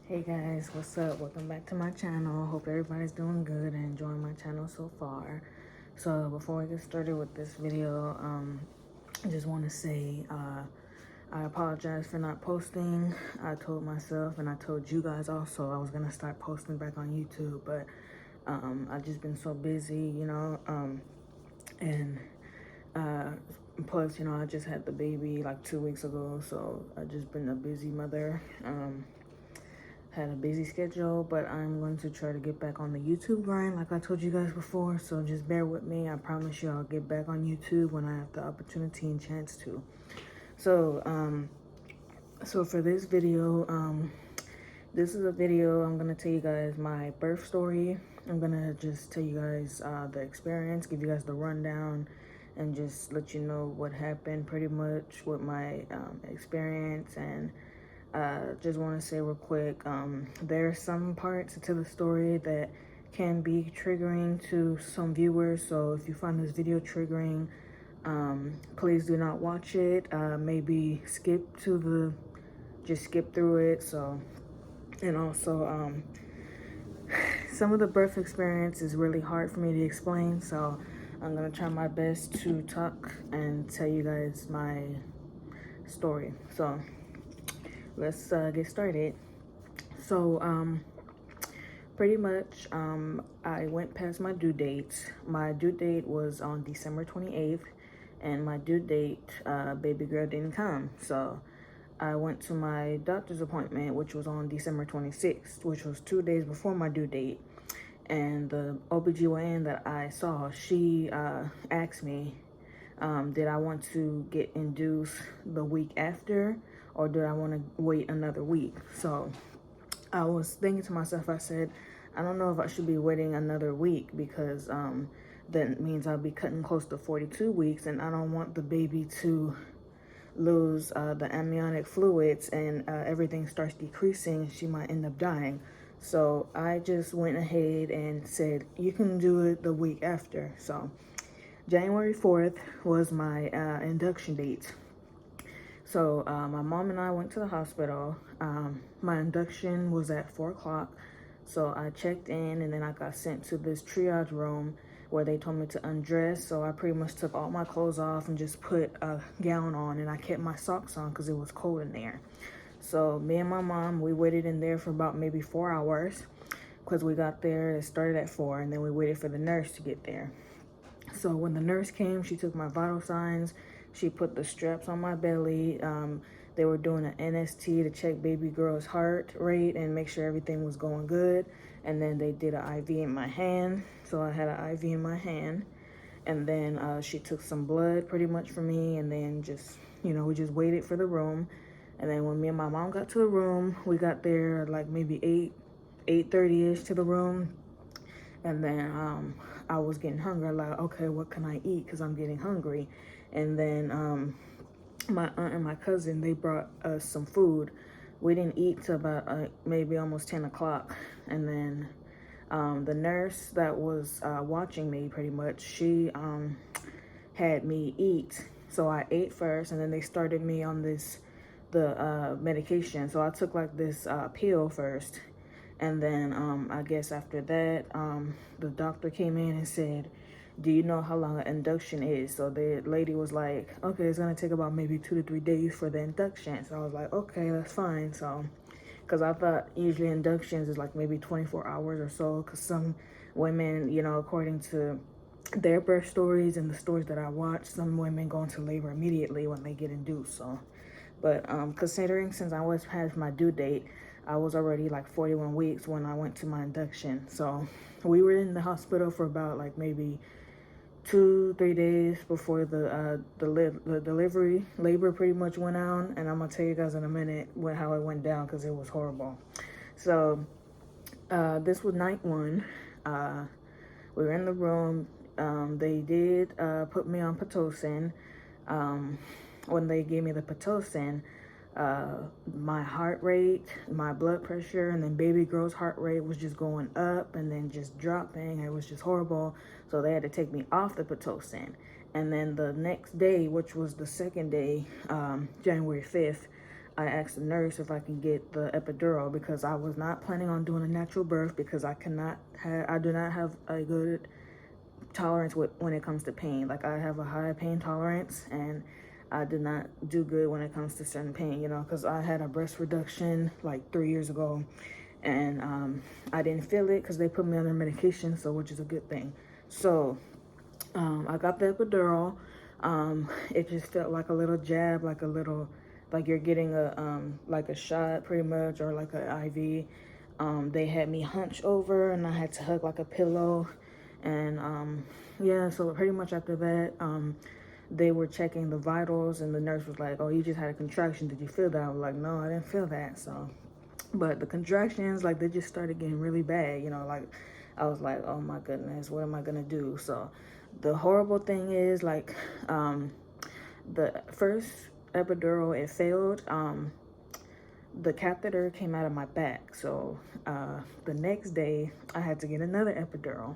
Hey guys, what's up? Welcome back to my channel. Hope everybody's doing good and enjoying my channel so far. So before we get started with this video, I just want to say I apologize for not posting. I told myself and I told you guys also I was gonna start posting back on YouTube, but I've just been so busy, and uh, plus, I just had the baby like 2 weeks ago, so I've just been a busy mother. Had a busy schedule, but I'm going to try to get back on the YouTube grind like I told you guys before, so just bear with me. I promise you I'll get back on YouTube when I have the opportunity and chance to. So for this video, this is a video I'm gonna tell you guys my birth story. I'm gonna just tell you guys the experience, give you guys the rundown, and just let you know what happened pretty much with my experience. And just want to say real quick, there are some parts to the story that can be triggering to some viewers, so if you find this video triggering, please do not watch it. Maybe just skip through it. So, and also, some of the birth experience is really hard for me to explain, so I'm gonna try my best to talk and tell you guys my story. So let's get started. So pretty much I went past my due date. My due date was on December 28th, and my due date, baby girl didn't come. So I went to my doctor's appointment, which was on December 26th, which was 2 days before my due date. And the OBGYN that I saw, she asked me, did I want to get induced the week after, or did I want to wait another week? So I was thinking to myself, I said, I don't know if I should be waiting another week, because that means I'll be cutting close to 42 weeks, and I don't want the baby to lose the amniotic fluids and everything starts decreasing. She might end up dying. So I just went ahead and said, you can do it the week after. So January 4th was my induction date. So my mom and I went to the hospital. My induction was at 4 o'clock. So I checked in, and then I got sent to this triage room where they told me to undress. So I pretty much took all my clothes off and just put a gown on, and I kept my socks on because it was cold in there. So me and my mom, we waited in there for about maybe 4 hours, because we got there, it started at 4, and then we waited for the nurse to get there. So when the nurse came, she took my vital signs, she put the straps on my belly. They were doing an NST to check baby girl's heart rate and make sure everything was going good. And then they did an IV in my hand. So I had an IV in my hand. And then she took some blood pretty much for me. And then we just waited for the room. And then when me and my mom got to the room, we got there like maybe 8:30ish to the room. And then I was getting hungry. Like, okay, what can I eat? Because I'm getting hungry. And then my aunt and my cousin, they brought us some food. We didn't eat till about maybe almost 10 o'clock. And then the nurse that was watching me pretty much, she had me eat. So I ate first, and then they started me on the medication. So I took like this pill first. And then I guess after that, the doctor came in and said, do you know how long an induction is? So the lady was like, okay, it's gonna take about maybe 2 to 3 days for the induction. So I was like, okay, that's fine. So, because I thought usually inductions is like maybe 24 hours or so, because some women, according to their birth stories and the stories that I watch, some women go into labor immediately when they get induced. So, but considering since I was past my due date, I was already like 41 weeks when I went to my induction. So we were in the hospital for about like maybe 2-3 days before the delivery. Labor pretty much went on, and I'm gonna tell you guys in a minute how it went down, because it was horrible. So this was night 1. We were in the room. They did put me on Pitocin. When they gave me the Pitocin, my heart rate, my blood pressure, and then baby girl's heart rate was just going up and then just dropping. It was just horrible. So they had to take me off the Pitocin. And then the next day, which was the second day, January 5th, I asked the nurse if I can get the epidural because I was not planning on doing a natural birth because I do not have a good tolerance when it comes to pain. Like, I have a high pain tolerance, and I did not do good when it comes to certain pain, because I had a breast reduction like 3 years ago, and I didn't feel it because they put me under medication, so which is a good thing. So I got the epidural. It just felt like a little jab, like you're getting a shot pretty much, or like an IV. They had me hunched over, and I had to hug like a pillow. And yeah, so pretty much after that, they were checking the vitals, and the nurse was like, "Oh, you just had a contraction. Did you feel that?" I was like, "No, I didn't feel that." So, but the contractions, like, they just started getting really bad. Like, I was like, "Oh my goodness, what am I gonna do?" So, the horrible thing is, like, the first epidural, it failed. The catheter came out of my back, so the next day I had to get another epidural,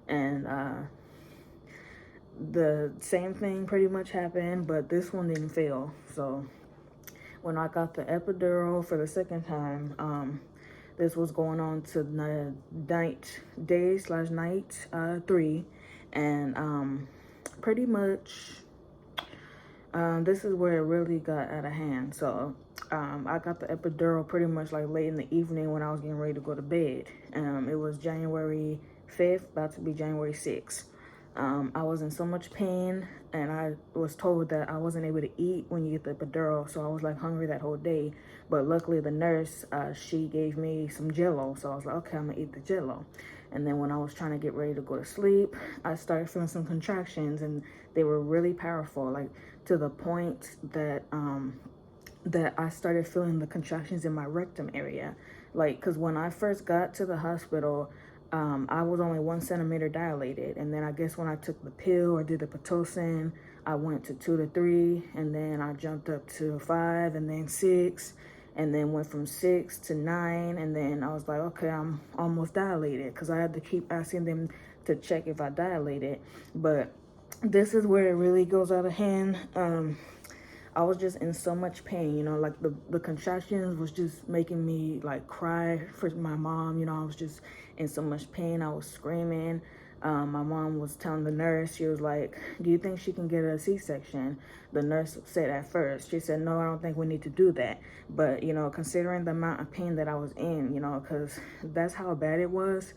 and the same thing pretty much happened, but this one didn't fail. So when I got the epidural for the second time, this was going on to day/night 3, and pretty much this is where it really got out of hand. So I got the epidural pretty much like late in the evening when I was getting ready to go to bed. It was January 5th, about to be January 6th. I was in so much pain, and I was told that I wasn't able to eat when you get the epidural, so I was like hungry that whole day. But luckily the nurse, she gave me some Jello, so I was like, okay, I'm gonna eat the Jello. And then when I was trying to get ready to go to sleep, I started feeling some contractions, and they were really powerful, like to the point that that I started feeling the contractions in my rectum area. Like, because when I first got to the hospital, I was only 1 centimeter dilated. And then I guess when I took the pill or did the Pitocin, I went to 2 to 3, and then I jumped up to 5, and then 6, and then went from 6 to 9. And then I was like, okay, I'm almost dilated, because I had to keep asking them to check if I dilated. But this is where it really goes out of hand. I was just in so much pain, like the contractions was just making me like cry for my mom. I was just in so much pain. I was screaming. My mom was telling the nurse, she was like, "Do you think she can get a C-section?" The nurse said at first, she said, "No, I don't think we need to do that." But, considering the amount of pain that I was in, because that's how bad it was,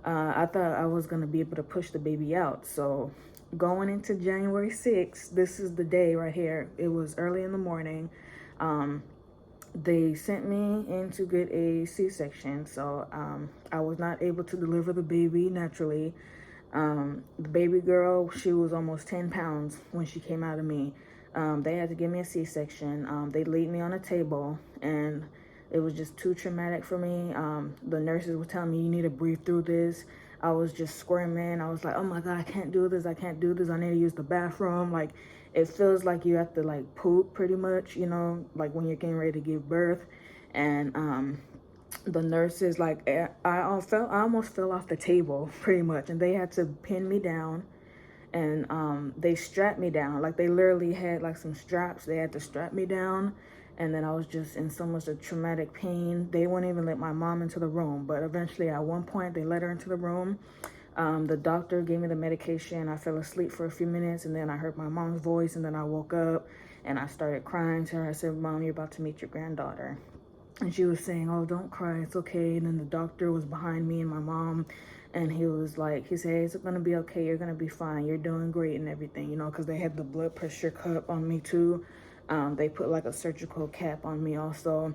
I thought I was going to be able to push the baby out. So going into January 6th, this is the day right here. It was early in the morning. They sent me in to get a C-section. So I was not able to deliver the baby naturally. The baby girl, she was almost 10 pounds when she came out of me. They had to give me a C-section. They laid me on a table, and it was just too traumatic for me. The nurses were telling me, "You need to breathe through this." I was just screaming. I was like, "Oh my God, I can't do this. I can't do this. I need to use the bathroom." Like, it feels like you have to like poop pretty much, like when you're getting ready to give birth. And the nurses, like, I almost fell off the table pretty much, and they had to pin me down, and they strapped me down. Like, they literally had like some straps. They had to strap me down. And then I was just in so much of traumatic pain. They wouldn't even let my mom into the room. But eventually, at one point, they let her into the room. The doctor gave me the medication. I fell asleep for a few minutes, and then I heard my mom's voice, and then I woke up, and I started crying to her. I said, "Mom, you're about to meet your granddaughter." And she was saying, "Oh, don't cry, it's okay." And then the doctor was behind me and my mom, and he said, "It's gonna be okay, you're gonna be fine, you're doing great," and everything, because they had the blood pressure cup on me too. They put like a surgical cap on me also.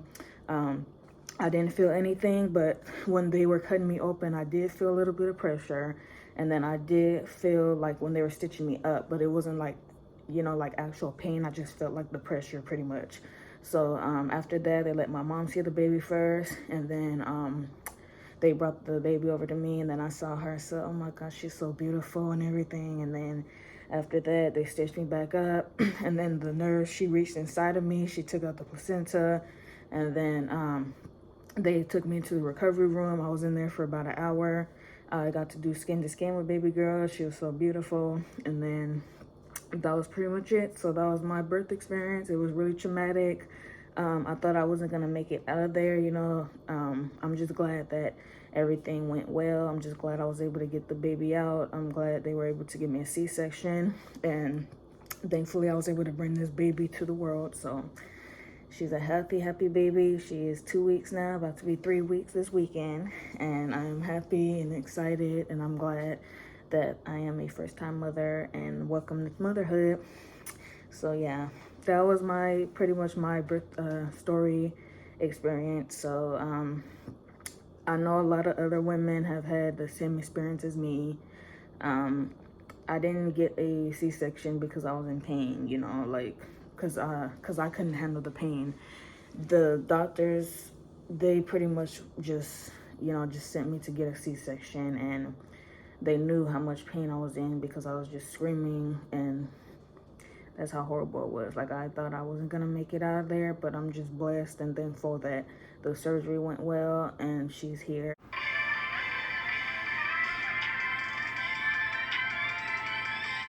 I didn't feel anything, but when they were cutting me open, I did feel a little bit of pressure. And then I did feel like when they were stitching me up, but it wasn't like, like actual pain. I just felt like the pressure pretty much. So after that, they let my mom see the baby first, and then they brought the baby over to me, and then I saw her. So, oh my gosh, she's so beautiful and everything. And then after that, they stitched me back up, and then the nurse, she reached inside of me, she took out the placenta, and then they took me to the recovery room. I was in there for about an hour. I got to do skin to skin with baby girl. She was so beautiful. And then that was pretty much it. So that was my birth experience. It was really traumatic. I thought I wasn't gonna make it out of there, you know. I'm just glad that everything went well. I'm just glad I was able to get the baby out. I'm glad they were able to give me a C-section, and thankfully I was able to bring this baby to the world. So she's a healthy, happy baby. She is 2 weeks now, about to be 3 weeks this weekend, and I'm happy and excited, and I'm glad that I am a first-time mother, and welcome to motherhood. So yeah, that was my pretty much my birth story experience. So I know a lot of other women have had the same experience as me. I didn't get a C-section because I was in pain, you know, like cause I couldn't handle the pain. The doctors, they pretty much just, you know, just sent me to get a C-section, and they knew how much pain I was in because I was just screaming, and that's how horrible it was. Like, I thought I wasn't gonna make it out of there, but I'm just blessed and thankful that the surgery went well and she's here.